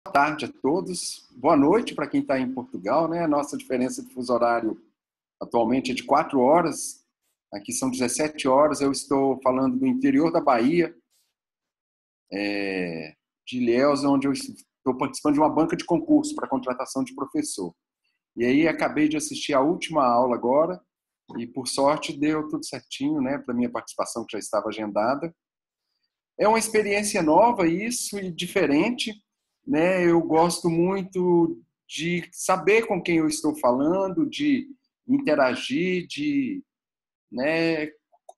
Boa tarde a todos. Boa noite para quem está em Portugal, né? A nossa diferença de fuso horário atualmente é de 4 horas. Aqui são 17 horas. Eu estou falando do interior da Bahia, de Ilhéus, onde eu estou participando de uma banca de concurso para contratação de professor. E aí acabei de assistir a última aula agora e, por sorte, deu tudo certinho, né? Para minha participação, que já estava agendada. É uma experiência nova isso e diferente, né? Eu gosto muito de saber com quem eu estou falando, de interagir, de, né,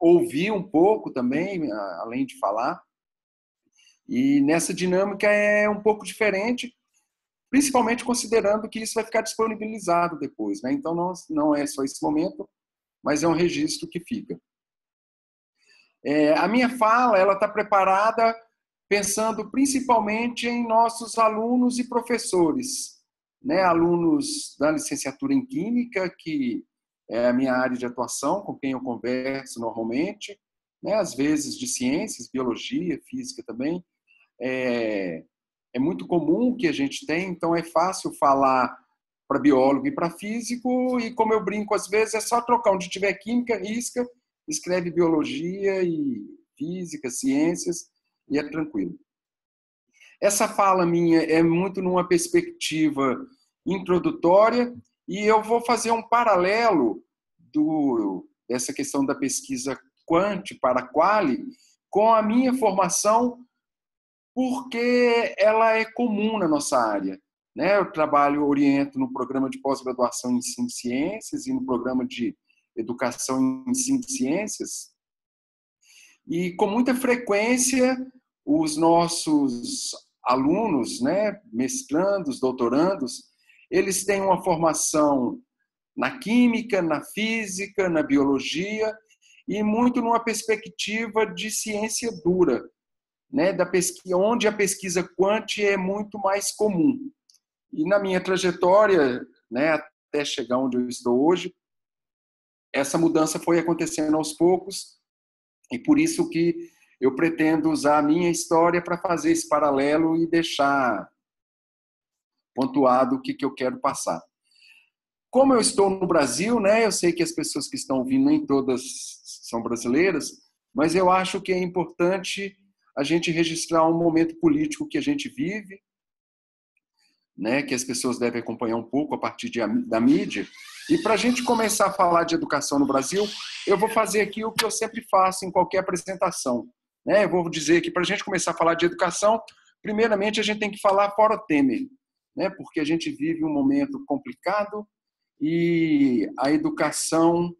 ouvir um pouco também, além de falar. E nessa dinâmica é um pouco diferente, principalmente considerando que isso vai ficar disponibilizado depois, né? Então não é só esse momento, mas é um registro que fica. A minha fala ela está preparada pensando principalmente em nossos alunos e professores, né? Alunos da licenciatura em Química, que é a minha área de atuação, com quem eu converso normalmente, né? Às vezes de ciências, biologia, física também. É muito comum que a gente tem, então é fácil falar para biólogo e para físico, e como eu brinco às vezes, é só trocar onde tiver química, risca, escreve biologia e física, ciências, e é tranquilo. Essa fala minha é muito numa perspectiva introdutória e eu vou fazer um paralelo dessa questão da pesquisa quant para quali com a minha formação, porque ela é comum na nossa área, né? Eu oriento no programa de pós-graduação em ensino de ciências e no programa de educação em ensino de ciências, e com muita frequência os nossos alunos, né, mestrandos, doutorandos, eles têm uma formação na química, na física, na biologia e muito numa perspectiva de ciência dura, né, onde a pesquisa quant é muito mais comum. E na minha trajetória, né, até chegar onde eu estou hoje, essa mudança foi acontecendo aos poucos, e por isso que eu pretendo usar a minha história para fazer esse paralelo e deixar pontuado o que eu quero passar. Como eu estou no Brasil, né, eu sei que as pessoas que estão ouvindo nem todas são brasileiras, mas eu acho que é importante a gente registrar um momento político que a gente vive, né, que as pessoas devem acompanhar um pouco a partir da mídia. E para a gente começar a falar de educação no Brasil, eu vou fazer aqui o que eu sempre faço em qualquer apresentação, né? Eu vou dizer que para a gente começar a falar de educação, primeiramente a gente tem que falar fora Temer, né? Porque a gente vive um momento complicado e a educação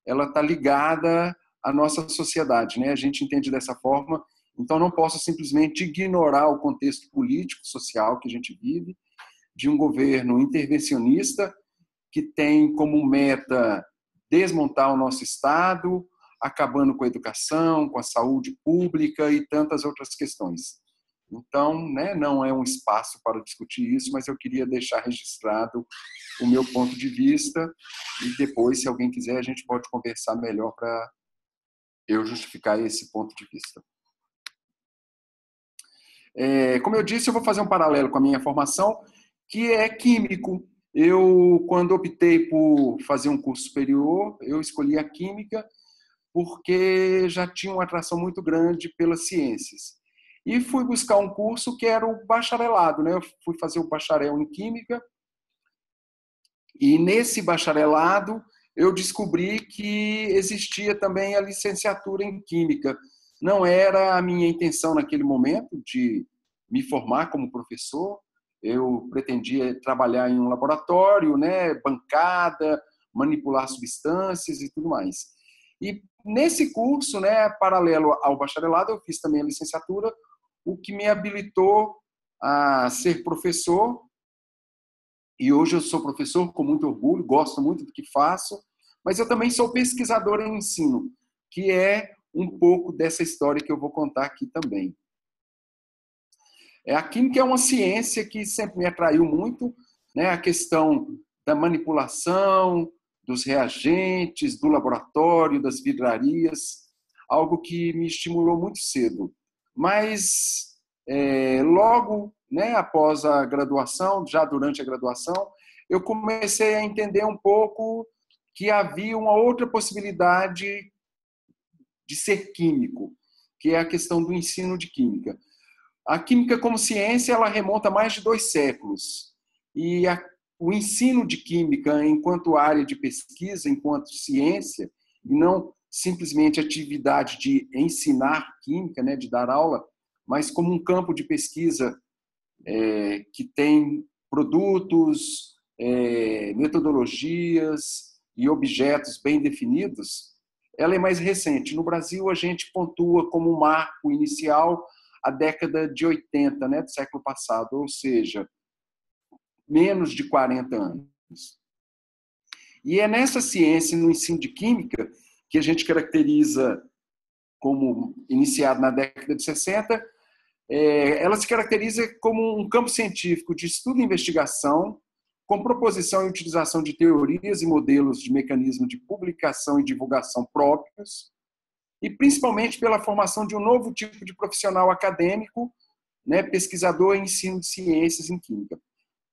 ela está ligada à nossa sociedade, né? A gente entende dessa forma, então não posso simplesmente ignorar o contexto político, social que a gente vive, de um governo intervencionista que tem como meta desmontar o nosso Estado, acabando com a educação, com a saúde pública e tantas outras questões. Então, né, não é um espaço para discutir isso, mas eu queria deixar registrado o meu ponto de vista e depois, se alguém quiser, a gente pode conversar melhor para eu justificar esse ponto de vista. Como eu disse, eu vou fazer um paralelo com a minha formação, que é químico. Eu, quando optei por fazer um curso superior, eu escolhi a química porque já tinha uma atração muito grande pelas ciências. E fui buscar um curso que era o bacharelado, né? Eu fui fazer o bacharel em química e nesse bacharelado eu descobri que existia também a licenciatura em química. Não era a minha intenção naquele momento de me formar como professor. Eu pretendia trabalhar em um laboratório, né, bancada, manipular substâncias e tudo mais. E nesse curso, né, paralelo ao bacharelado, eu fiz também a licenciatura, o que me habilitou a ser professor. E hoje eu sou professor com muito orgulho, gosto muito do que faço, mas eu também sou pesquisador em ensino, que é um pouco dessa história que eu vou contar aqui também. A química é uma ciência que sempre me atraiu muito, né? A questão da manipulação, dos reagentes, do laboratório, das vidrarias, algo que me estimulou muito cedo. Mas Logo, né, após a graduação, já durante a graduação, eu comecei a entender um pouco que havia uma outra possibilidade de ser químico, que é a questão do ensino de química. A química como ciência, ela remonta a mais de 2 séculos. E o ensino de química enquanto área de pesquisa, enquanto ciência, e não simplesmente atividade de ensinar química, né, de dar aula, mas como um campo de pesquisa que tem produtos, metodologias e objetos bem definidos, ela é mais recente. No Brasil, a gente pontua como marco inicial a década de 80, né, do século passado, ou seja, menos de 40 anos. E é nessa ciência, no ensino de química, que a gente caracteriza como iniciado na década de 60, ela se caracteriza como um campo científico de estudo e investigação, com proposição e utilização de teorias e modelos de mecanismo de publicação e divulgação próprios, e principalmente pela formação de um novo tipo de profissional acadêmico, né, pesquisador em ensino de ciências em química.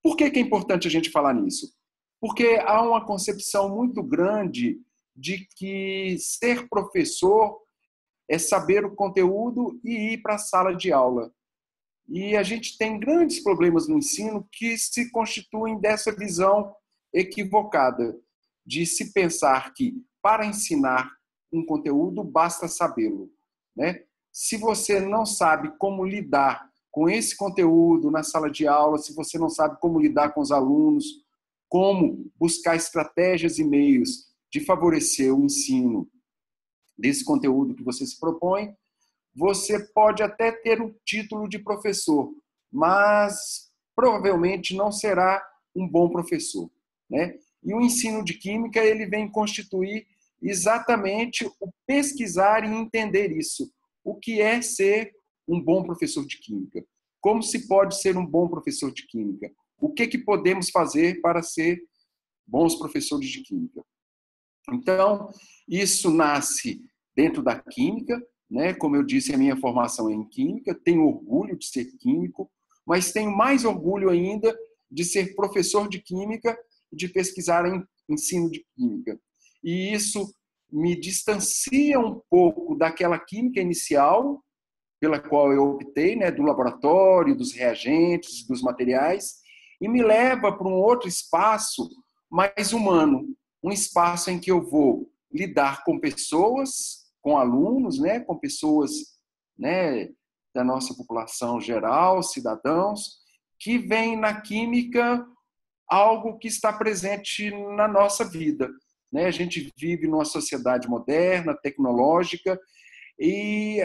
Por que é importante a gente falar nisso? Porque há uma concepção muito grande de que ser professor é saber o conteúdo e ir para a sala de aula. E a gente tem grandes problemas no ensino que se constituem dessa visão equivocada, de se pensar que para ensinar um conteúdo basta sabê-lo, né? Se você não sabe como lidar com esse conteúdo na sala de aula, se você não sabe como lidar com os alunos, como buscar estratégias e meios de favorecer o ensino desse conteúdo que você se propõe, você pode até ter o título de professor, mas provavelmente não será um bom professor, né? E o ensino de química, ele vem constituir exatamente o pesquisar e entender isso. O que é ser um bom professor de química? Como se pode ser um bom professor de química? O que podemos fazer para ser bons professores de química? Então, isso nasce dentro da química, né? Como eu disse, a minha formação é em química, tenho orgulho de ser químico, mas tenho mais orgulho ainda de ser professor de química e de pesquisar em ensino de química. E isso me distancia um pouco daquela química inicial pela qual eu optei, né, do laboratório, dos reagentes, dos materiais, e me leva para um outro espaço mais humano, um espaço em que eu vou lidar com pessoas, com alunos, né, com pessoas, né, da nossa população geral, cidadãos, que veem na química algo que está presente na nossa vida, né? A gente vive numa sociedade moderna, tecnológica, e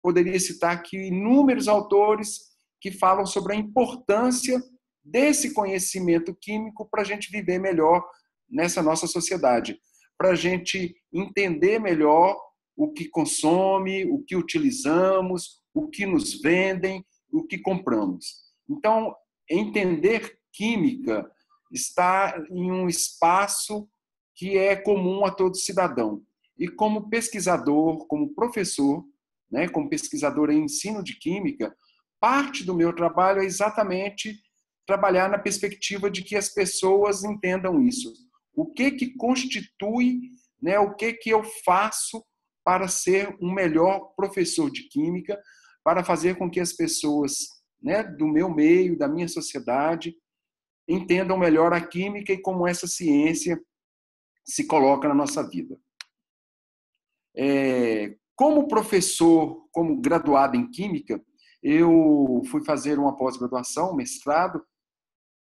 poderia citar aqui inúmeros autores que falam sobre a importância desse conhecimento químico para a gente viver melhor nessa nossa sociedade, para a gente entender melhor o que consome, o que utilizamos, o que nos vendem, o que compramos. Então, entender química está em um espaço que é comum a todo cidadão. E como pesquisador, como professor, né, como pesquisador em ensino de química, parte do meu trabalho é exatamente trabalhar na perspectiva de que as pessoas entendam isso. O que constitui, né, o que eu faço para ser um melhor professor de química, para fazer com que as pessoas, né, do meu meio, da minha sociedade, entendam melhor a química e como essa ciência se coloca na nossa vida. Como professor, como graduado em Química, eu fui fazer uma pós-graduação, um mestrado.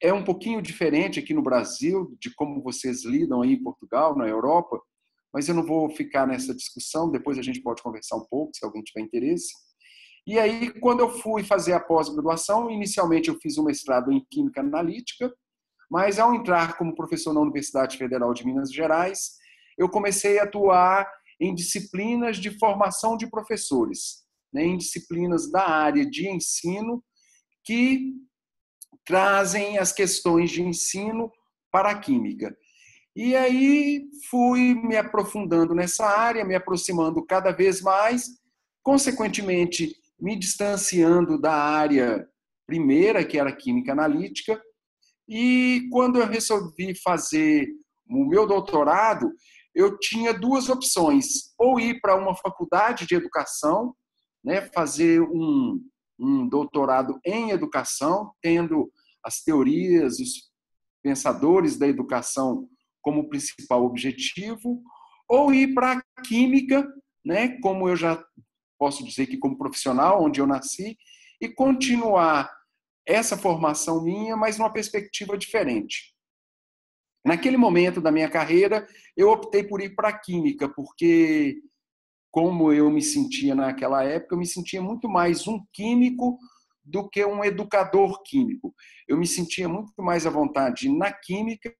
É um pouquinho diferente aqui no Brasil, de como vocês lidam aí em Portugal, na Europa, mas eu não vou ficar nessa discussão, depois a gente pode conversar um pouco, se alguém tiver interesse. E aí, quando eu fui fazer a pós-graduação, inicialmente eu fiz um mestrado em Química Analítica, mas ao entrar como professor na Universidade Federal de Minas Gerais, eu comecei a atuar em disciplinas de formação de professores, né, em disciplinas da área de ensino que trazem as questões de ensino para a química. E aí fui me aprofundando nessa área, me aproximando cada vez mais. Consequentemente, me distanciando da área primeira, que era a química analítica, e quando eu resolvi fazer o meu doutorado, eu tinha duas opções: ou ir para uma faculdade de educação, né, fazer um doutorado em educação, tendo as teorias, os pensadores da educação como principal objetivo, ou ir para a química, né, como eu já posso dizer que como profissional, onde eu nasci, e continuar essa formação minha, mas numa perspectiva diferente. Naquele momento da minha carreira, eu optei por ir para a química, porque, como eu me sentia naquela época, eu me sentia muito mais um químico do que um educador químico. Eu me sentia muito mais à vontade na química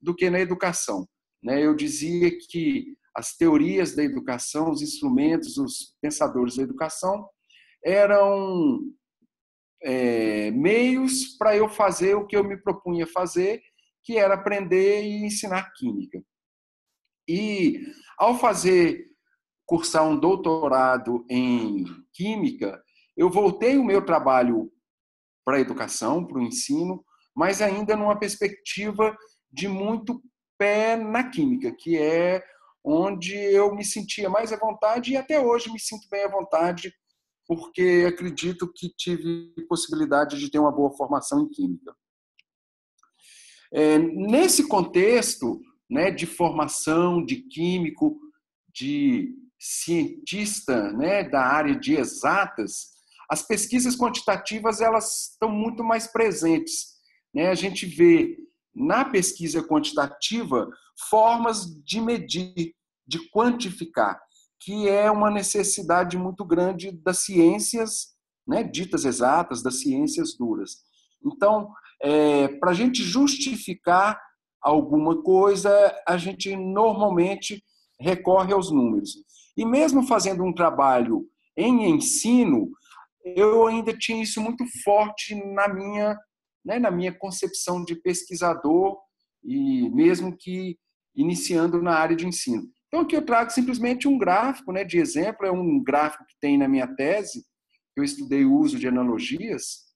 do que na educação. Eu dizia que as teorias da educação, os instrumentos, os pensadores da educação eram meios para eu fazer o que eu me propunha fazer, que era aprender e ensinar química. E, ao cursar um doutorado em química, eu voltei o meu trabalho para a educação, para o ensino, mas ainda numa perspectiva de muito pé na química, que é onde eu me sentia mais à vontade e até hoje me sinto bem à vontade, porque acredito que tive possibilidade de ter uma boa formação em química. Nesse contexto, né, de formação de químico, de cientista, né, da área de exatas, as pesquisas quantitativas elas estão muito mais presentes. A gente vê na pesquisa quantitativa formas de medir, de quantificar, que é uma necessidade muito grande das ciências, né, ditas exatas, das ciências duras. Então, para a gente justificar alguma coisa, a gente normalmente recorre aos números. E mesmo fazendo um trabalho em ensino, eu ainda tinha isso muito forte na minha concepção de pesquisador, e mesmo que iniciando na área de ensino. Então, aqui eu trago simplesmente um gráfico, né, de exemplo, é um gráfico que tem na minha tese, que eu estudei o uso de analogias,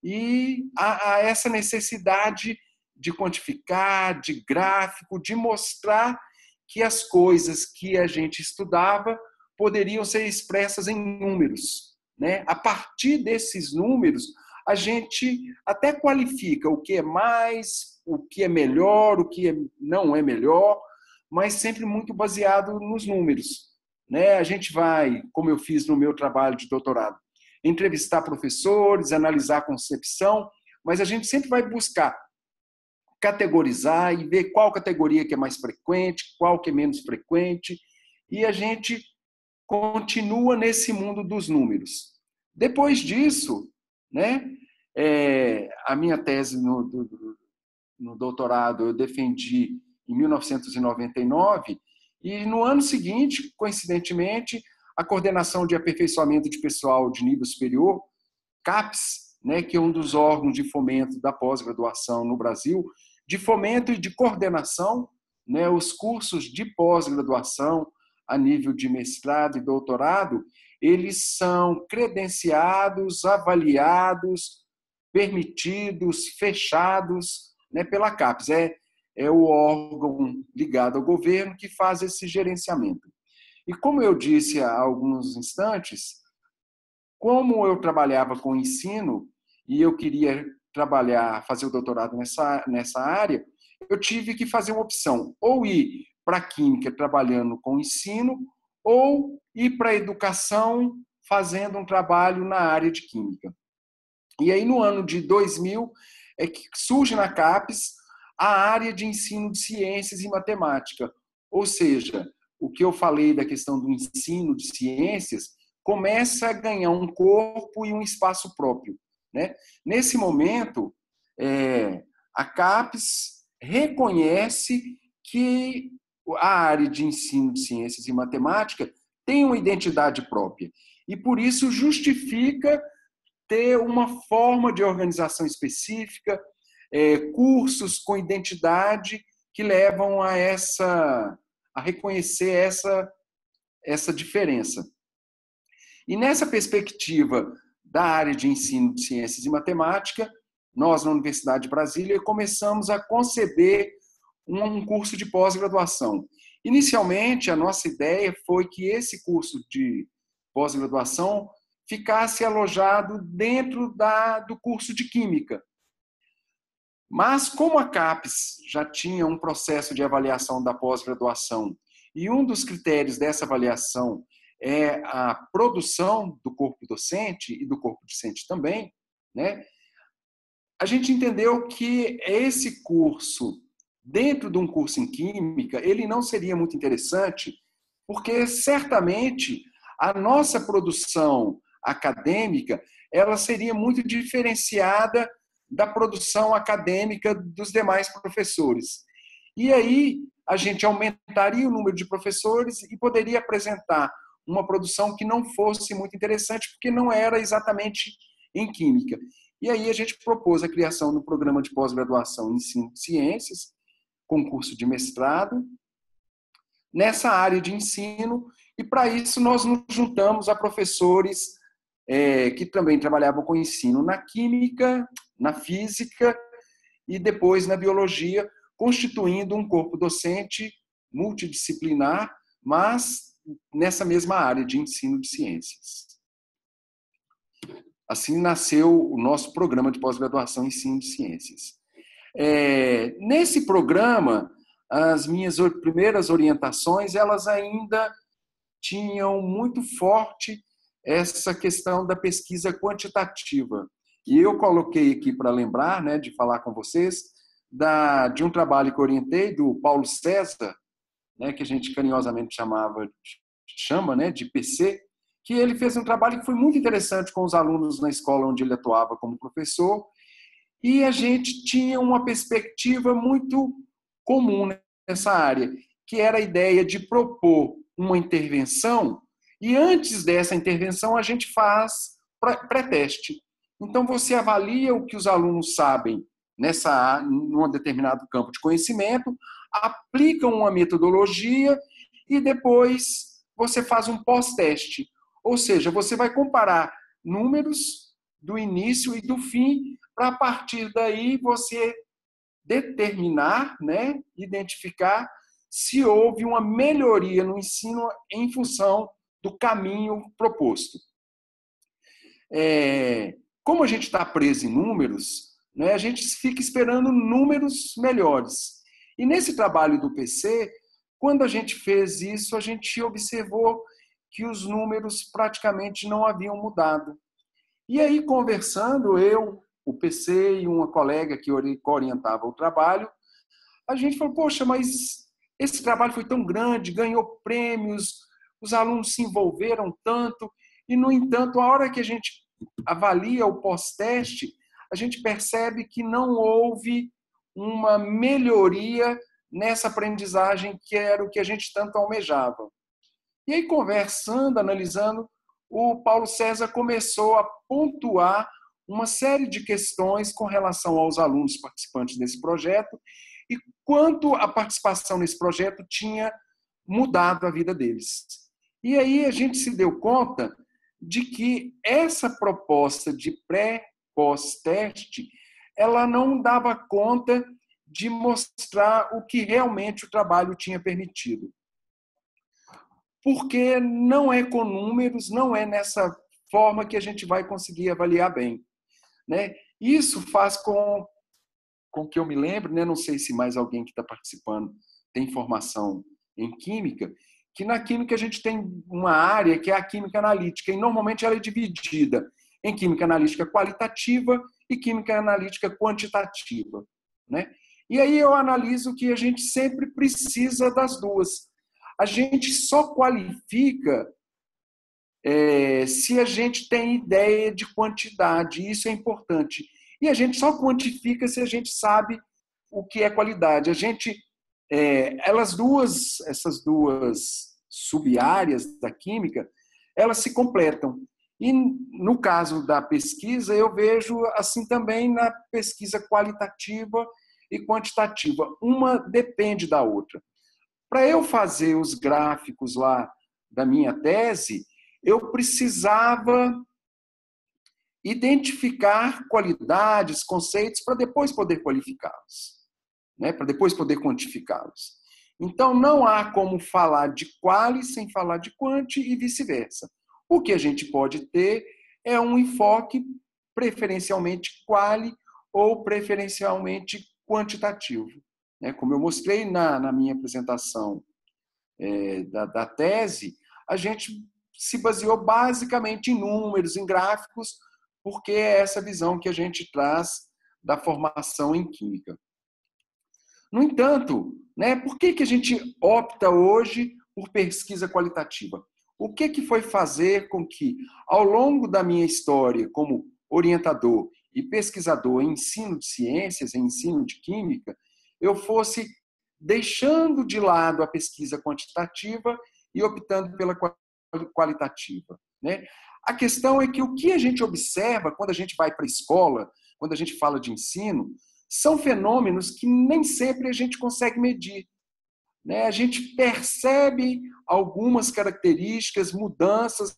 e há essa necessidade de quantificar, de gráfico, de mostrar que as coisas que a gente estudava poderiam ser expressas em números. A partir desses números, a gente até qualifica o que é mais, o que é melhor, o que não é melhor, mas sempre muito baseado nos números. A gente vai, como eu fiz no meu trabalho de doutorado, entrevistar professores, analisar a concepção, mas a gente sempre vai buscar categorizar e ver qual categoria que é mais frequente, qual que é menos frequente, e a gente continua nesse mundo dos números. Depois disso, a minha tese no doutorado eu defendi em 1999, e no ano seguinte, coincidentemente, a Coordenação de Aperfeiçoamento de Pessoal de Nível Superior, CAPES, que é um dos órgãos de fomento da pós-graduação no Brasil, de fomento e de coordenação, os cursos de pós-graduação a nível de mestrado e doutorado, eles são credenciados, avaliados, permitidos, fechados, pela CAPES. É o órgão ligado ao governo que faz esse gerenciamento. E como eu disse há alguns instantes, como eu trabalhava com ensino e eu queria fazer o doutorado nessa área, eu tive que fazer uma opção: ou ir para a química trabalhando com ensino, ou ir para a educação fazendo um trabalho na área de química. E aí, no ano de 2000, é que surge na CAPES a área de ensino de ciências e matemática. Ou seja, o que eu falei da questão do ensino de ciências começa a ganhar um corpo e um espaço próprio. Nesse momento, a CAPES reconhece que a área de ensino de ciências e matemática tem uma identidade própria e, por isso, justifica ter uma forma de organização específica, cursos com identidade que levam a reconhecer essa diferença. E nessa perspectiva da área de ensino de ciências e matemática, nós, na Universidade de Brasília, começamos a conceber um curso de pós-graduação. Inicialmente, a nossa ideia foi que esse curso de pós-graduação ficasse alojado dentro do curso de Química. Mas, como a CAPES já tinha um processo de avaliação da pós-graduação, e um dos critérios dessa avaliação é a produção do corpo docente e do corpo discente também, né? A gente entendeu que esse curso, dentro de um curso em Química, ele não seria muito interessante, porque certamente a nossa produção acadêmica ela seria muito diferenciada da produção acadêmica dos demais professores. E aí a gente aumentaria o número de professores e poderia apresentar uma produção que não fosse muito interessante, porque não era exatamente em Química. E aí a gente propôs a criação do programa de pós-graduação em Ensino de Ciências, com curso de mestrado, nessa área de ensino, e para isso nós nos juntamos a professores que também trabalhavam com ensino na Química, na Física e depois na Biologia, constituindo um corpo docente multidisciplinar, mas nessa mesma área de ensino de ciências. Assim nasceu o nosso programa de pós-graduação em ensino de ciências. Nesse programa, as minhas primeiras orientações, elas ainda tinham muito forte essa questão da pesquisa quantitativa. E eu coloquei aqui para lembrar, né, de falar com vocês, de um trabalho que eu orientei, do Paulo César, né, que a gente carinhosamente chama, né, de PC, que ele fez um trabalho que foi muito interessante com os alunos na escola onde ele atuava como professor, e a gente tinha uma perspectiva muito comum nessa área, que era a ideia de propor uma intervenção, e antes dessa intervenção a gente faz pré-teste. Então você avalia o que os alunos sabem num determinado campo de conhecimento, aplica uma metodologia e depois você faz um pós-teste. Ou seja, você vai comparar números do início e do fim, para a partir daí você determinar, né, identificar se houve uma melhoria no ensino em função do caminho proposto. Como a gente está preso em números, né, a gente fica esperando números melhores. E nesse trabalho do PC, quando a gente fez isso, a gente observou que os números praticamente não haviam mudado. E aí, conversando, eu, o PC e uma colega que orientava o trabalho, a gente falou, poxa, mas esse trabalho foi tão grande, ganhou prêmios, os alunos se envolveram tanto, e, no entanto, a hora que a gente avalia o pós-teste, a gente percebe que não houve uma melhoria nessa aprendizagem que era o que a gente tanto almejava. E aí, conversando, analisando, o Paulo César começou a pontuar uma série de questões com relação aos alunos participantes desse projeto e quanto a participação nesse projeto tinha mudado a vida deles. E aí a gente se deu conta de que essa proposta de pré-pós-teste, ela não dava conta de mostrar o que realmente o trabalho tinha permitido. Porque não é com números, não é nessa forma que a gente vai conseguir avaliar bem, né? Isso faz com que eu me lembre, né? Não sei se mais alguém que está participando tem formação em Química, que na Química a gente tem uma área que é a Química Analítica, e normalmente ela é dividida em Química Analítica Qualitativa e Química Analítica Quantitativa, né? E aí eu analiso que a gente sempre precisa das duas. A gente só qualifica se a gente tem ideia de quantidade, isso é importante. E a gente só quantifica se a gente sabe o que é qualidade. Essas duas sub-áreas da química, elas se completam. E no caso da pesquisa, eu vejo assim também na pesquisa qualitativa e quantitativa. Uma depende da outra. Para eu fazer os gráficos lá da minha tese, eu precisava identificar qualidades, conceitos, para depois poder qualificá-los, né? Para depois poder quantificá-los. Então, não há como falar de quali sem falar de quanti e vice-versa. O que a gente pode ter é um enfoque preferencialmente quali ou preferencialmente quantitativo, né? Como eu mostrei na minha apresentação da tese, a gente se baseou basicamente em números, em gráficos, porque é essa visão que a gente traz da formação em química. No entanto, né, por que a gente opta hoje por pesquisa qualitativa? O que foi fazer com que, ao longo da minha história como orientador e pesquisador em ensino de ciências, em ensino de química, eu fosse deixando de lado a pesquisa quantitativa e optando pela qualitativa, né? A questão é que o que a gente observa quando a gente vai para a escola, quando a gente fala de ensino, são fenômenos que nem sempre a gente consegue medir, né? A gente percebe algumas características, mudanças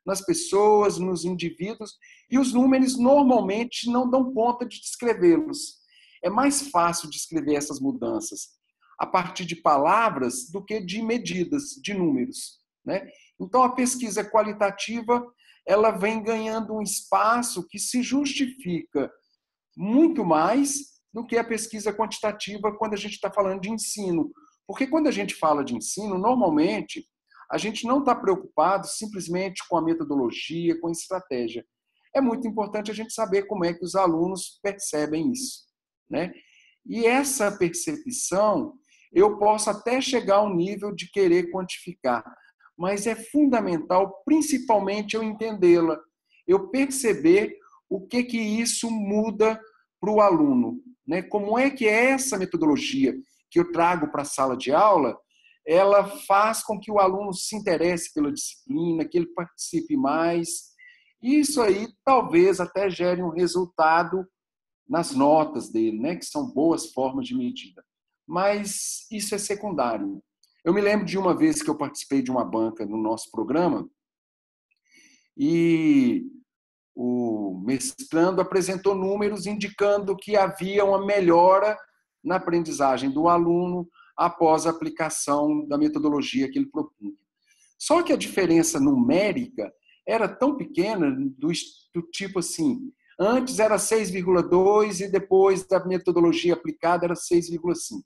nas pessoas, nos indivíduos, e os números normalmente não dão conta de descrevê-los. É mais fácil descrever essas mudanças a partir de palavras do que de medidas, de números, né? Então, a pesquisa qualitativa ela vem ganhando um espaço que se justifica muito mais do que a pesquisa quantitativa quando a gente está falando de ensino. Porque quando a gente fala de ensino, normalmente, a gente não está preocupado simplesmente com a metodologia, com a estratégia. É muito importante a gente saber como é que os alunos percebem isso, né? E essa percepção, eu posso até chegar ao nível de querer quantificar, mas é fundamental, principalmente, eu entendê-la, eu perceber o que isso muda para o aluno, né? Como é que essa metodologia que eu trago para a sala de aula, ela faz com que o aluno se interesse pela disciplina, que ele participe mais. Isso aí talvez até gere um resultado nas notas dele, né? Que são boas formas de medida. Mas isso é secundário. Eu me lembro de uma vez que eu participei de uma banca no nosso programa e o mestrando apresentou números indicando que havia uma melhora na aprendizagem do aluno após a aplicação da metodologia que ele propunha. Só que a diferença numérica era tão pequena, do tipo assim, antes era 6,2 e depois da metodologia aplicada era 6,5.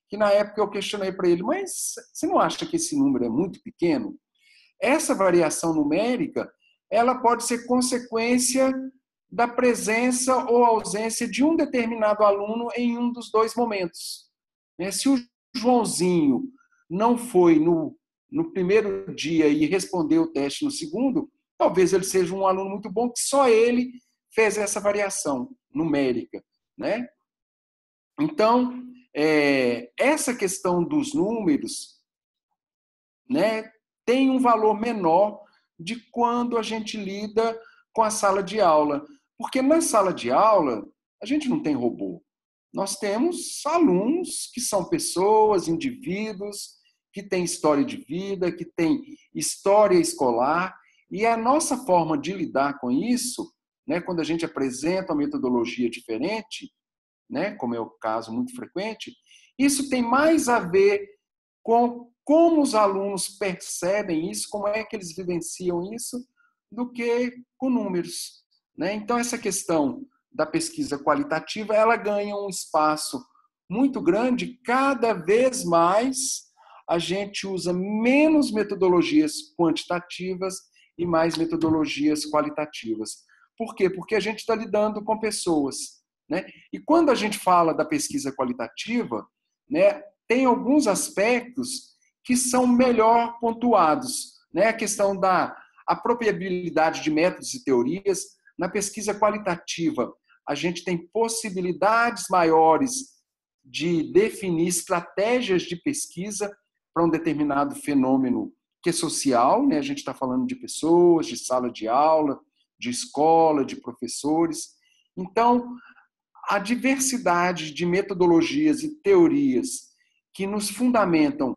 Que na época eu questionei para ele, mas você não acha que esse número é muito pequeno? Essa variação numérica, ela pode ser consequência da presença ou ausência de um determinado aluno em um dos dois momentos. Se o Joãozinho não foi no primeiro dia e respondeu o teste no segundo, talvez ele seja um aluno muito bom que só ele fez essa variação numérica, né? Então, essa questão dos números, né, tem um valor menor de quando a gente lida com a sala de aula. Porque na sala de aula, a gente não tem robô. Nós temos alunos que são pessoas, indivíduos, que têm história de vida, que têm história escolar, e a nossa forma de lidar com isso, né, quando a gente apresenta uma metodologia diferente, né, como é o caso muito frequente, isso tem mais a ver com como os alunos percebem isso, como é que eles vivenciam isso, do que com números, né? Então, essa questão da pesquisa qualitativa, ela ganha um espaço muito grande, cada vez mais a gente usa menos metodologias quantitativas e mais metodologias qualitativas. Por quê? Porque a gente está lidando com pessoas, né? E quando a gente fala da pesquisa qualitativa, né, tem alguns aspectos que são melhor pontuados, né? A questão da apropriabilidade de métodos e teorias. Na pesquisa qualitativa, a gente tem possibilidades maiores de definir estratégias de pesquisa para um determinado fenômeno que é social, né? A gente está falando de pessoas, de sala de aula, de escola, de professores. Então, a diversidade de metodologias e teorias que nos fundamentam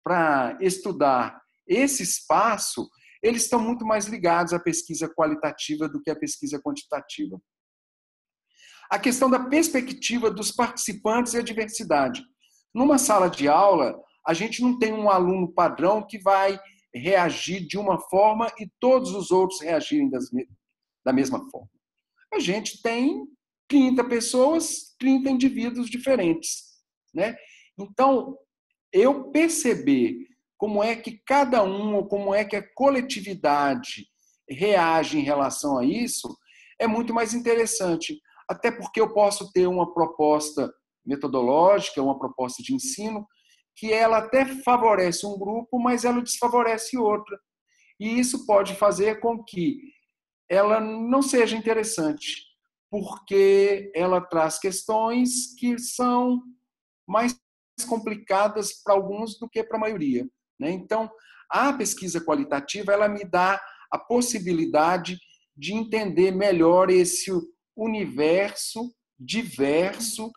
para estudar esse espaço, eles estão muito mais ligados à pesquisa qualitativa do que à pesquisa quantitativa. A questão da perspectiva dos participantes e a diversidade. Numa sala de aula, a gente não tem um aluno padrão que vai reagir de uma forma e todos os outros reagirem da mesma forma. A gente tem 30 pessoas, 30 indivíduos diferentes, né? Então, eu perceber como é que cada um, ou como é que a coletividade reage em relação a isso, é muito mais interessante. Até porque eu posso ter uma proposta metodológica, uma proposta de ensino, que ela até favorece um grupo, mas ela desfavorece outro. E isso pode fazer com que ela não seja interessante, porque ela traz questões que são mais complicadas para alguns do que para a maioria, né? Então, a pesquisa qualitativa ela me dá a possibilidade de entender melhor esse universo diverso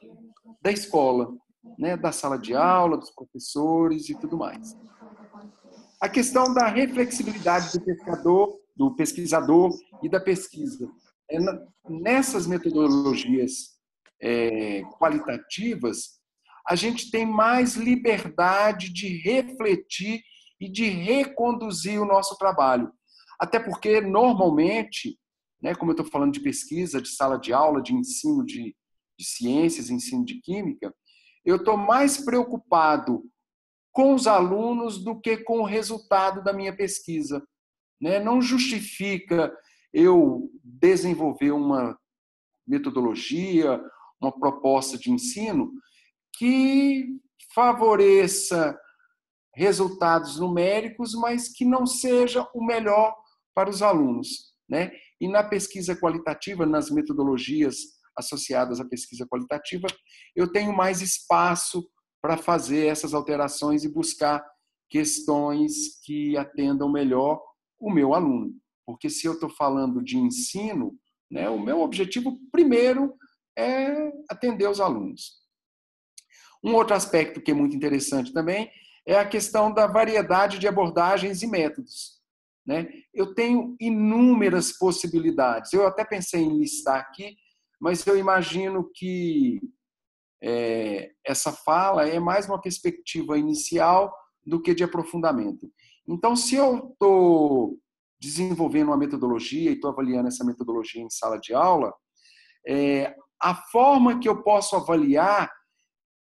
da escola, né? Da sala de aula, dos professores e tudo mais. A questão da reflexibilidade do pesquisador e da pesquisa. Nessas metodologias qualitativas, a gente tem mais liberdade de refletir e de reconduzir o nosso trabalho. Até porque, normalmente, né, como eu estou falando de pesquisa, de sala de aula, de ensino de ciências, ensino de química, eu estou mais preocupado com os alunos do que com o resultado da minha pesquisa, né? Não justifica eu desenvolver uma metodologia, uma proposta de ensino que favoreça resultados numéricos, mas que não seja o melhor para os alunos, né? E na pesquisa qualitativa, nas metodologias associadas à pesquisa qualitativa, eu tenho mais espaço para fazer essas alterações e buscar questões que atendam melhor o meu aluno. Porque se eu estou falando de ensino, né, o meu objetivo primeiro é atender os alunos. Um outro aspecto que é muito interessante também é a questão da variedade de abordagens e métodos, né? Eu tenho inúmeras possibilidades. Eu até pensei em listar aqui, mas eu imagino que essa fala é mais uma perspectiva inicial do que de aprofundamento. Então, se eu estou desenvolvendo uma metodologia e estou avaliando essa metodologia em sala de aula, a forma que eu posso avaliar,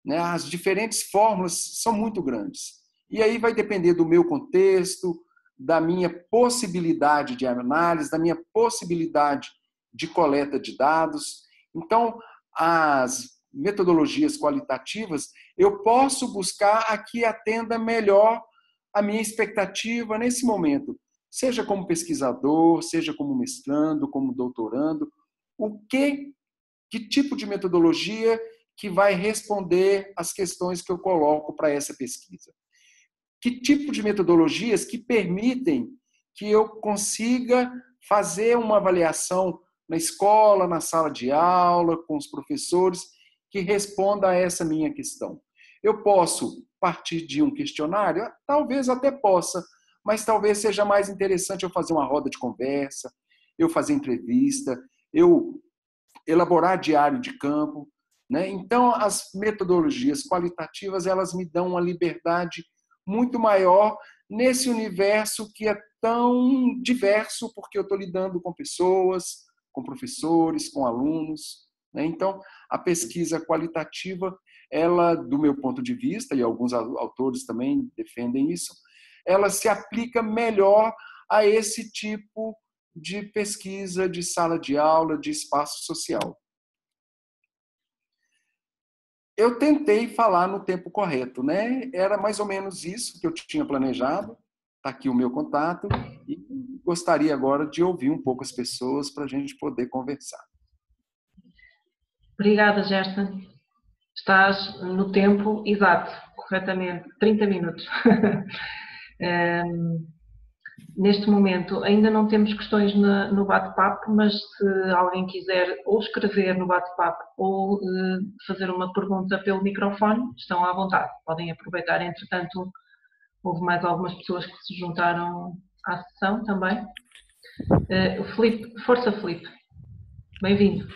né, as diferentes fórmulas são muito grandes. E aí vai depender do meu contexto, da minha possibilidade de análise, da minha possibilidade de coleta de dados. Então, as metodologias qualitativas, eu posso buscar a que atenda melhor a minha expectativa nesse momento, seja como pesquisador, seja como mestrando, como doutorando, que tipo de metodologia que vai responder às questões que eu coloco para essa pesquisa. Que tipo de metodologias que permitem que eu consiga fazer uma avaliação na escola, na sala de aula, com os professores, que responda a essa minha questão. Eu posso partir de um questionário? Talvez até possa, mas talvez seja mais interessante eu fazer uma roda de conversa, eu fazer entrevista, eu elaborar diário de campo, né? Então, as metodologias qualitativas elas me dão uma liberdade muito maior nesse universo que é tão diverso, porque eu estou lidando com pessoas, com professores, com alunos, né? Então, a pesquisa qualitativa, ela, do meu ponto de vista, e alguns autores também defendem isso, ela se aplica melhor a esse tipo de pesquisa, de sala de aula, de espaço social. Eu tentei falar no tempo correto, né? Era mais ou menos isso que eu tinha planejado. Está aqui o meu contato e gostaria agora de ouvir um pouco as pessoas para a gente poder conversar. Obrigada, Gerson. Estás no tempo exato, corretamente, 30 minutos. Neste momento ainda não temos questões no bate-papo, mas se alguém quiser ou escrever no bate-papo ou fazer uma pergunta pelo microfone, estão à vontade. Podem aproveitar, entretanto, houve mais algumas pessoas que se juntaram à sessão também. O Filipe, força Filipe, bem-vindo.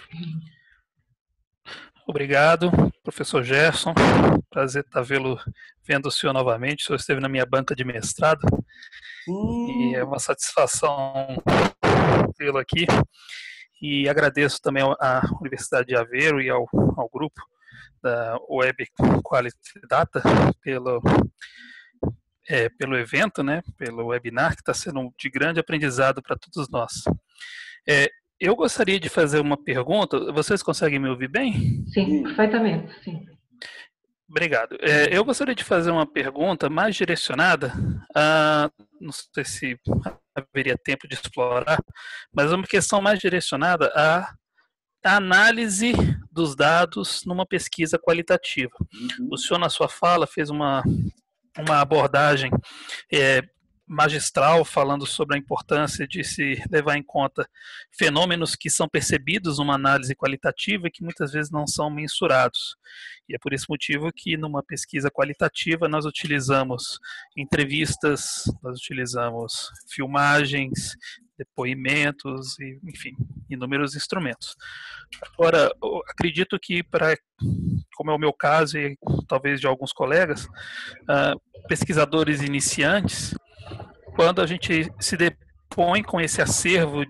Obrigado, professor Gerson. Prazer estar vendo o senhor novamente. O senhor esteve na minha banca de mestrado e é uma satisfação tê-lo aqui. E agradeço também à Universidade de Aveiro e ao grupo da Web Quality Data pelo evento, né, pelo webinar, que está sendo de grande aprendizado para todos nós. Eu gostaria de fazer uma pergunta. Vocês conseguem me ouvir bem? Sim, perfeitamente, sim. Obrigado. Eu gostaria de fazer uma pergunta mais direcionada a, não sei se haveria tempo de explorar, mas uma questão mais direcionada à análise dos dados numa pesquisa qualitativa. O senhor, na sua fala, fez uma abordagem magistral falando sobre a importância de se levar em conta fenômenos que são percebidos numa análise qualitativa e que muitas vezes não são mensurados. E é por esse motivo que numa pesquisa qualitativa nós utilizamos entrevistas, nós utilizamos filmagens, depoimentos, e, enfim, inúmeros instrumentos. Agora, eu acredito que, como é o meu caso e talvez de alguns colegas, pesquisadores iniciantes, quando a gente se depõe com esse acervo,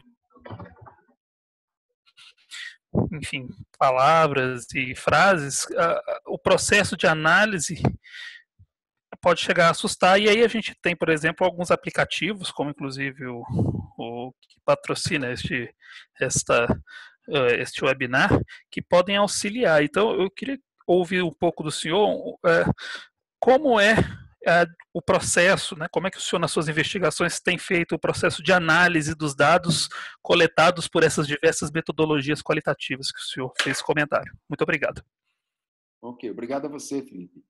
enfim, palavras e frases, o processo de análise pode chegar a assustar, e aí a gente tem, por exemplo, alguns aplicativos, como inclusive o que patrocina este webinar, que podem auxiliar. Então, eu queria ouvir um pouco do senhor, como é o processo, né? Como é que o senhor, nas suas investigações, tem feito o processo de análise dos dados coletados por essas diversas metodologias qualitativas que o senhor fez comentário. Muito obrigado. Ok, obrigado a você, Felipe.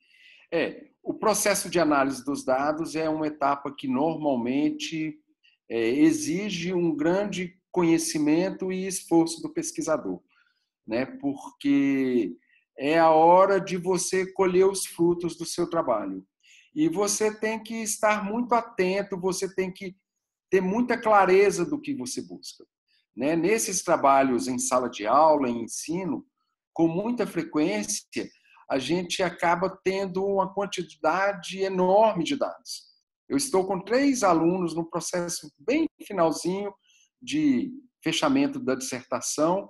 O processo de análise dos dados é uma etapa que normalmente exige um grande conhecimento e esforço do pesquisador, né? Porque é a hora de você colher os frutos do seu trabalho. E você tem que estar muito atento, você tem que ter muita clareza do que você busca, né? Nesses trabalhos em sala de aula, em ensino, com muita frequência, a gente acaba tendo uma quantidade enorme de dados. Eu estou com 3 alunos no processo bem finalzinho de fechamento da dissertação,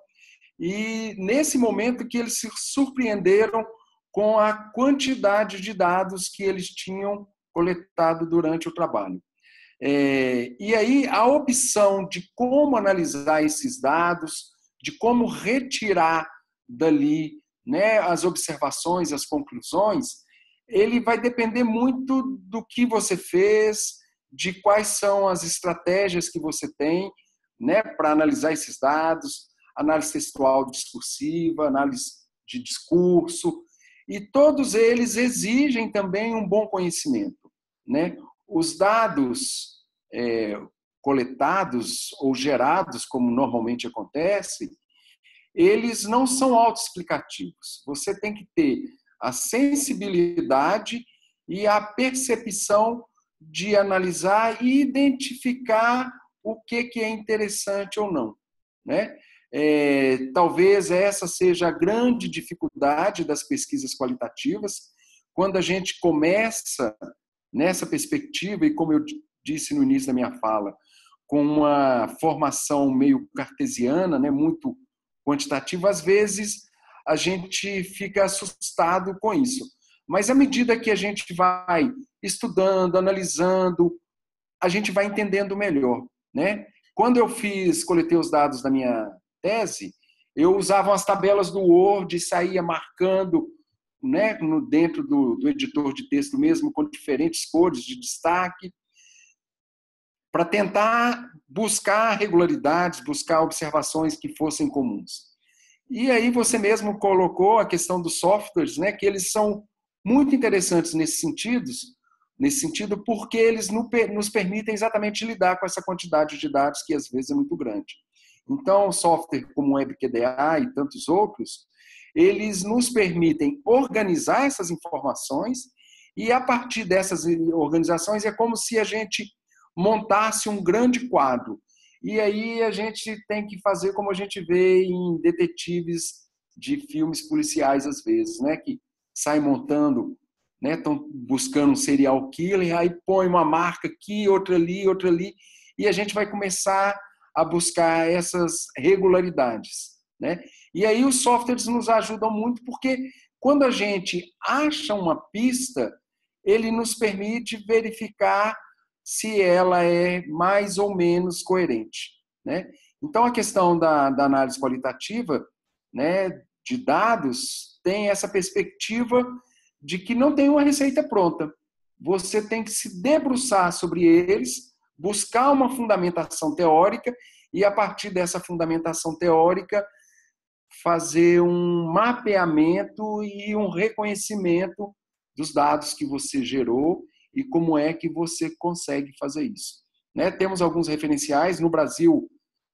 e nesse momento que eles se surpreenderam com a quantidade de dados que eles tinham coletado durante o trabalho. E aí a opção de como analisar esses dados, de como retirar dali, né, as observações, as conclusões, ele vai depender muito do que você fez, de quais são as estratégias que você tem, né, para analisar esses dados, análise textual discursiva, análise de discurso, e todos eles exigem também um bom conhecimento, né? Os dados coletados ou gerados, como normalmente acontece, eles não são autoexplicativos. Você tem que ter a sensibilidade e a percepção de analisar e identificar o que é interessante ou não, né? Talvez essa seja a grande dificuldade das pesquisas qualitativas, quando a gente começa nessa perspectiva, e como eu disse no início da minha fala, com uma formação meio cartesiana, né, muito quantitativa, às vezes a gente fica assustado com isso. Mas à medida que a gente vai estudando, analisando, a gente vai entendendo melhor, né? Quando eu coletei os dados da minha tese, eu usava as tabelas do Word e saía marcando, né, dentro do editor de texto mesmo, com diferentes cores de destaque, para tentar buscar regularidades, buscar observações que fossem comuns. E aí você mesmo colocou a questão dos softwares, né, que eles são muito interessantes nesse sentido, porque eles nos permitem exatamente lidar com essa quantidade de dados que às vezes é muito grande. Então, software como o WebQDA e tantos outros, eles nos permitem organizar essas informações, e a partir dessas organizações é como se a gente montar-se um grande quadro. E aí a gente tem que fazer como a gente vê em detetives de filmes policiais às vezes, né? Que saem montando, né? Estão buscando um serial killer, aí põe uma marca aqui, outra ali, e a gente vai começar a buscar essas regularidades, né? E aí os softwares nos ajudam muito porque quando a gente acha uma pista, ele nos permite verificar se ela é mais ou menos coerente, né? Então, a questão da análise qualitativa, né, de dados tem essa perspectiva de que não tem uma receita pronta. Você tem que se debruçar sobre eles, buscar uma fundamentação teórica e, a partir dessa fundamentação teórica, fazer um mapeamento e um reconhecimento dos dados que você gerou e como é que você consegue fazer isso. Né? Temos alguns referenciais no Brasil,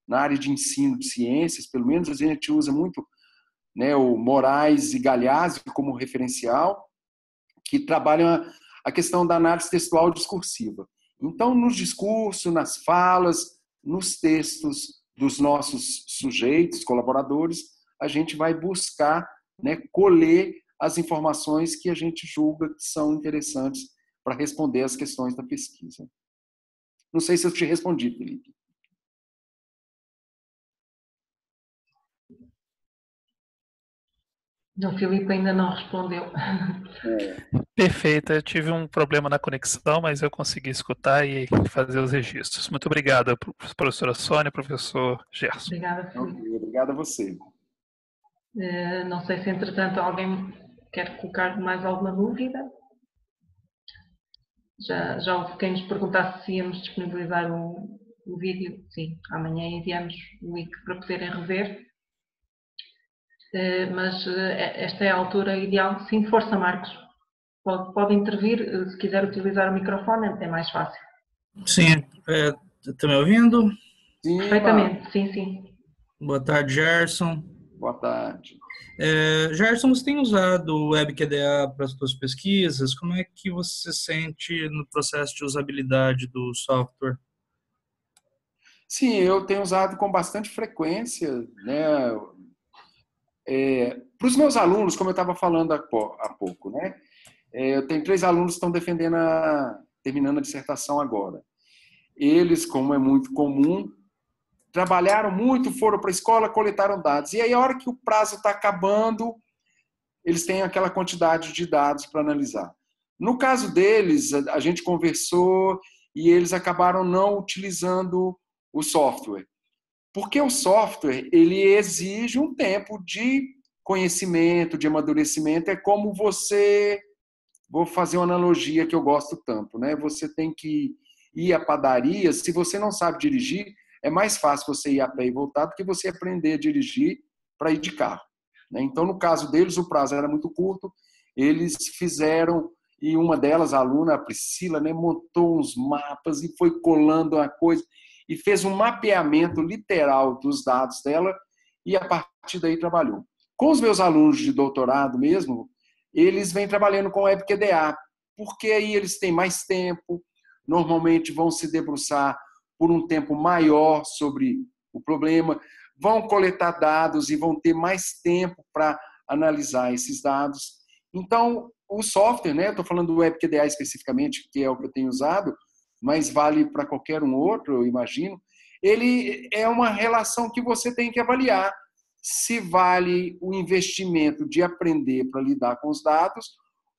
na área de ensino de ciências, pelo menos a gente usa muito, né, o Moraes e Galhazzi como referencial, que trabalham a questão da análise textual discursiva. Então, nos discursos, nas falas, nos textos dos nossos sujeitos, colaboradores, a gente vai buscar, né, colher as informações que a gente julga que são interessantes para responder às questões da pesquisa. Não sei se eu te respondi, Felipe. O Filipe ainda não respondeu. Perfeito, eu tive um problema na conexão, mas eu consegui escutar e fazer os registros. Muito obrigado, professora Sônia, professor Gerson. Obrigada, Filipe. Obrigado a você. Não sei se, entretanto, alguém quer colocar mais alguma dúvida. Já houve quem nos perguntasse se íamos disponibilizar o vídeo. Sim, amanhã enviamos o link para poderem rever. Mas esta é a altura ideal. Sim, força, Marcos. Pode intervir, se quiser utilizar o microfone, é mais fácil. Sim, está me ouvindo? Sim, perfeitamente, Marcos. sim. Boa tarde, Gerson. Boa tarde. Gerson, você tem usado o WebQDA para as suas pesquisas? Como é que você se sente no processo de usabilidade do software? Sim, eu tenho usado com bastante frequência, né? Para os meus alunos, como eu estava falando há pouco, né? Eu tenho 3 alunos que estão terminando a dissertação agora. Eles, como é muito comum, trabalharam muito, foram para a escola, coletaram dados. E aí, a hora que o prazo está acabando, eles têm aquela quantidade de dados para analisar. No caso deles, a gente conversou e eles acabaram não utilizando o software. Porque o software, ele exige um tempo de conhecimento, de amadurecimento. É como você... Vou fazer uma analogia que eu gosto tanto, né? Você tem que ir à padaria. Se você não sabe dirigir, é mais fácil você ir a pé e voltar do que você aprender a dirigir para ir de carro. Então, no caso deles, o prazo era muito curto. Eles fizeram, e uma delas, a aluna, a Priscila, né, montou uns mapas e foi colando uma coisa e fez um mapeamento literal dos dados dela e, a partir daí, trabalhou. Com os meus alunos de doutorado mesmo, eles vêm trabalhando com WebQDA, porque aí eles têm mais tempo, normalmente vão se debruçar por um tempo maior sobre o problema, vão coletar dados e vão ter mais tempo para analisar esses dados. Então, o software, né, estou falando do WebQDA especificamente, que é o que eu tenho usado, mas vale para qualquer um outro, eu imagino, ele é uma relação que você tem que avaliar se vale o investimento de aprender para lidar com os dados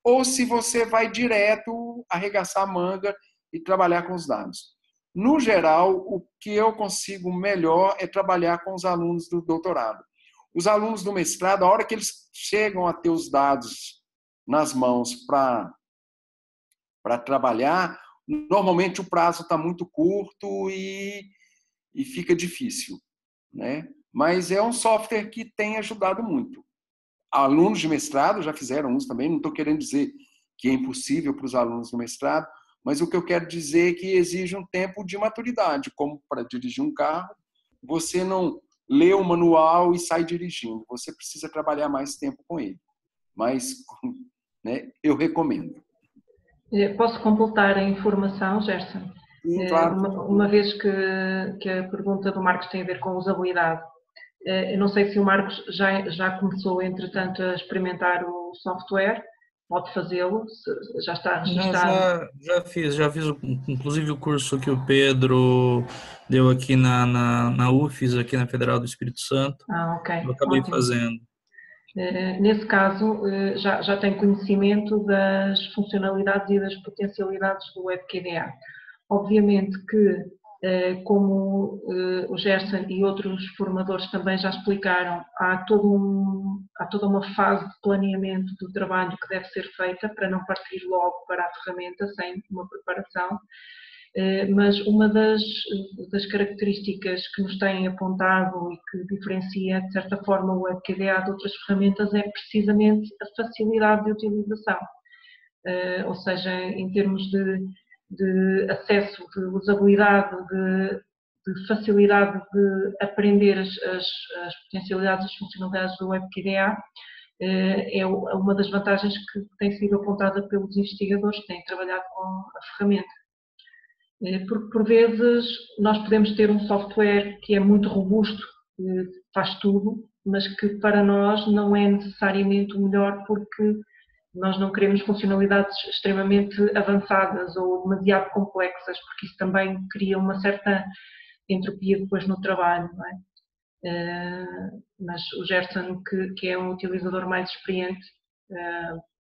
ou se você vai direto arregaçar a manga e trabalhar com os dados. No geral, o que eu consigo melhor é trabalhar com os alunos do doutorado. Os alunos do mestrado, a hora que eles chegam a ter os dados nas mãos para trabalhar, normalmente o prazo está muito curto e fica difícil, né? Mas é um software que tem ajudado muito. Alunos de mestrado já fizeram uso também, não estou querendo dizer que é impossível para os alunos do mestrado, mas o que eu quero dizer é que exige um tempo de maturidade, como para dirigir um carro, você não lê o manual e sai dirigindo, você precisa trabalhar mais tempo com ele. Mas, né, eu recomendo. Posso completar a informação, Gerson? Sim, claro. Uma vez que a pergunta do Marcos tem a ver com usabilidade, eu não sei se o Marcos já começou, entretanto, a experimentar o software, pode fazê-lo, já está Não, registado. já fiz inclusive o curso que o Pedro deu aqui na UFES, aqui na Federal do Espírito Santo, Ok, eu acabei ótimo. fazendo. Nesse caso, já tem conhecimento das funcionalidades e das potencialidades do WebQDA. Obviamente que, como o Gerson e outros formadores também já explicaram, há toda uma fase de planeamento do trabalho que deve ser feita para não partir logo para a ferramenta sem uma preparação. Mas uma das características que nos têm apontado e que diferencia, de certa forma, o WebQDA de outras ferramentas é precisamente a facilidade de utilização. Ou seja, em termos de acesso, de usabilidade, de facilidade de aprender as potencialidades e as funcionalidades do WebQDA, é uma das vantagens que tem sido apontada pelos investigadores que têm trabalhado com a ferramenta. Porque, por vezes, nós podemos ter um software que é muito robusto, que faz tudo, mas que para nós não é necessariamente o melhor porque nós não queremos funcionalidades extremamente avançadas ou demasiado complexas, porque isso também cria uma certa entropia depois no trabalho, não é? Mas o Gerson, que é um utilizador mais experiente,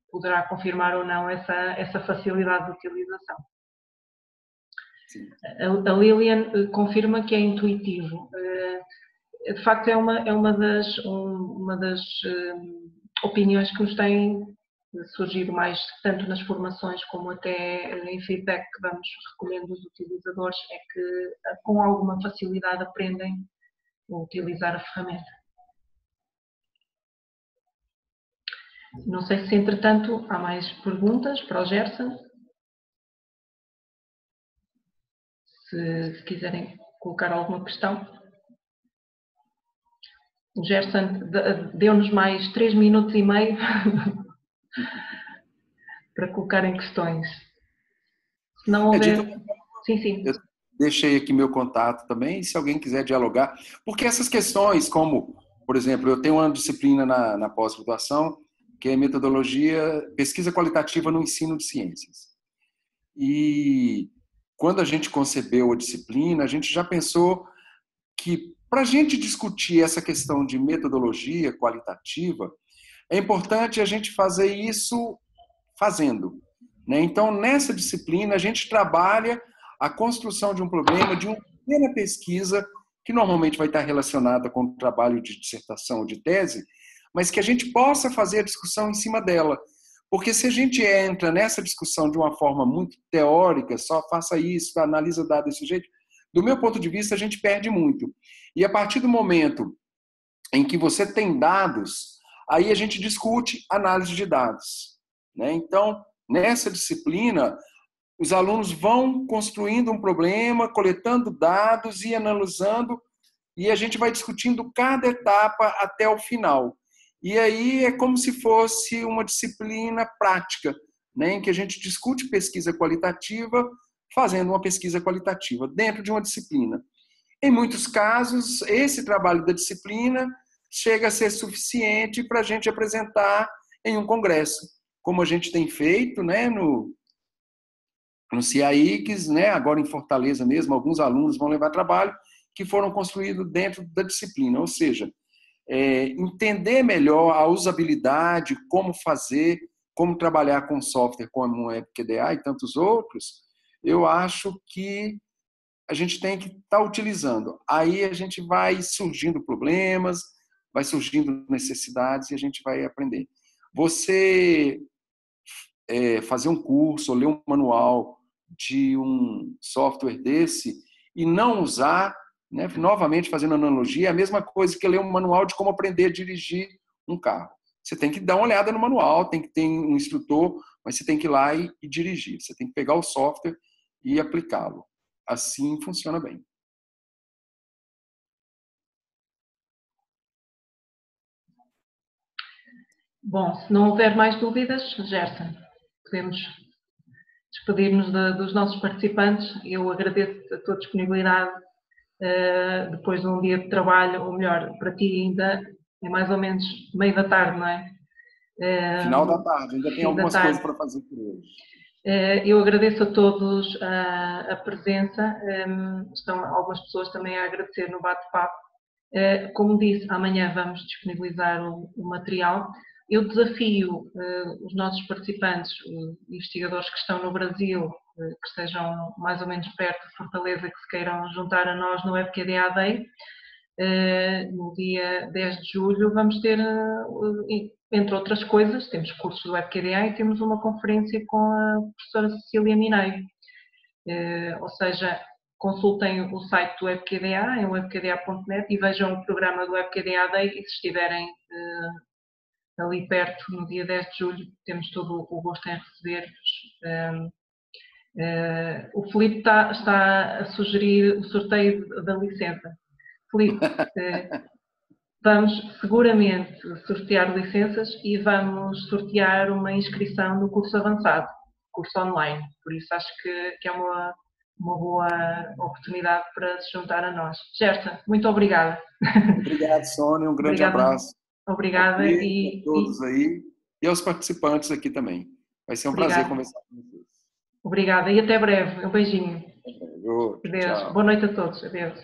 poderá confirmar ou não essa facilidade de utilização. A Lilian confirma que é intuitivo. De facto, é uma das opiniões que nos têm surgido mais, tanto nas formações como até em feedback que vamos recolhendo dos utilizadores, é que com alguma facilidade aprendem a utilizar a ferramenta. Não sei se, entretanto, há mais perguntas para o Gerson. Se quiserem colocar alguma questão. O Gerson deu-nos mais 3 minutos e meio para colocarem questões. Se não houver... Sim. Eu deixei aqui meu contato também, se alguém quiser dialogar. Porque essas questões, como, por exemplo, eu tenho uma disciplina na pós-graduação, que é metodologia, pesquisa qualitativa no ensino de ciências. E quando a gente concebeu a disciplina, a gente já pensou que, para a gente discutir essa questão de metodologia qualitativa, é importante a gente fazer isso fazendo. Então, nessa disciplina, a gente trabalha a construção de um problema, de uma pequena pesquisa, que normalmente vai estar relacionada com o trabalho de dissertação ou de tese, mas que a gente possa fazer a discussão em cima dela. Porque se a gente entra nessa discussão de uma forma muito teórica, só faça isso, analisa dados desse jeito, do meu ponto de vista, a gente perde muito. E a partir do momento em que você tem dados, aí a gente discute análise de dados. Então, nessa disciplina, os alunos vão construindo um problema, coletando dados e analisando, e a gente vai discutindo cada etapa até o final. E aí é como se fosse uma disciplina prática, em que a gente discute pesquisa qualitativa, fazendo uma pesquisa qualitativa dentro de uma disciplina. Em muitos casos, esse trabalho da disciplina chega a ser suficiente para a gente apresentar em um congresso, como a gente tem feito no CIAICS, agora em Fortaleza mesmo, alguns alunos vão levar trabalho que foram construídos dentro da disciplina, ou seja, entender melhor a usabilidade, como fazer, como trabalhar com software como o WebQDA e tantos outros, eu acho que a gente tem que estar utilizando. Aí a gente vai surgindo problemas, vai surgindo necessidades e a gente vai aprender. Você fazer um curso ou ler um manual de um software desse e não usar, novamente fazendo analogia, é a mesma coisa que ler um manual de como aprender a dirigir um carro. Você tem que dar uma olhada no manual, tem que ter um instrutor, mas você tem que ir lá e dirigir. Você tem que pegar o software e aplicá-lo. Assim funciona bem. Bom, se não houver mais dúvidas, Gerson, podemos despedir-nos dos nossos participantes. Eu agradeço a tua disponibilidade depois de um dia de trabalho, ou melhor, para ti ainda é mais ou menos meio da tarde, não é? Final da tarde, ainda tem algumas coisas para fazer por hoje. Eu agradeço a todos a presença, estão algumas pessoas também a agradecer no bate-papo. Como disse, amanhã vamos disponibilizar o material. Eu desafio os nossos participantes, investigadores que estão no Brasil, que estejam mais ou menos perto de Fortaleza, que se queiram juntar a nós no WebQDA Day. No dia 10 de julho vamos ter, entre outras coisas, temos cursos do WebQDA e temos uma conferência com a professora Cecília Mineiro. Ou seja, consultem o site do WebQDA, em webqda.net, e vejam o programa do WebQDA Day, e se estiverem ali perto, no dia 10 de julho, temos todo o gosto em receber-vos. O Filipe está a sugerir o sorteio da licença. Filipe, vamos seguramente sortear licenças e vamos sortear uma inscrição no curso avançado, curso online. Por isso acho que é uma boa oportunidade para se juntar a nós. Gersa, muito obrigada. Obrigado, Sônia. Um grande abraço. Obrigada. E a todos aí e aos participantes aqui também. Vai ser um prazer conversar com vocês. Obrigada e até breve. Um beijinho. Adeus. Boa noite a todos. Adeus.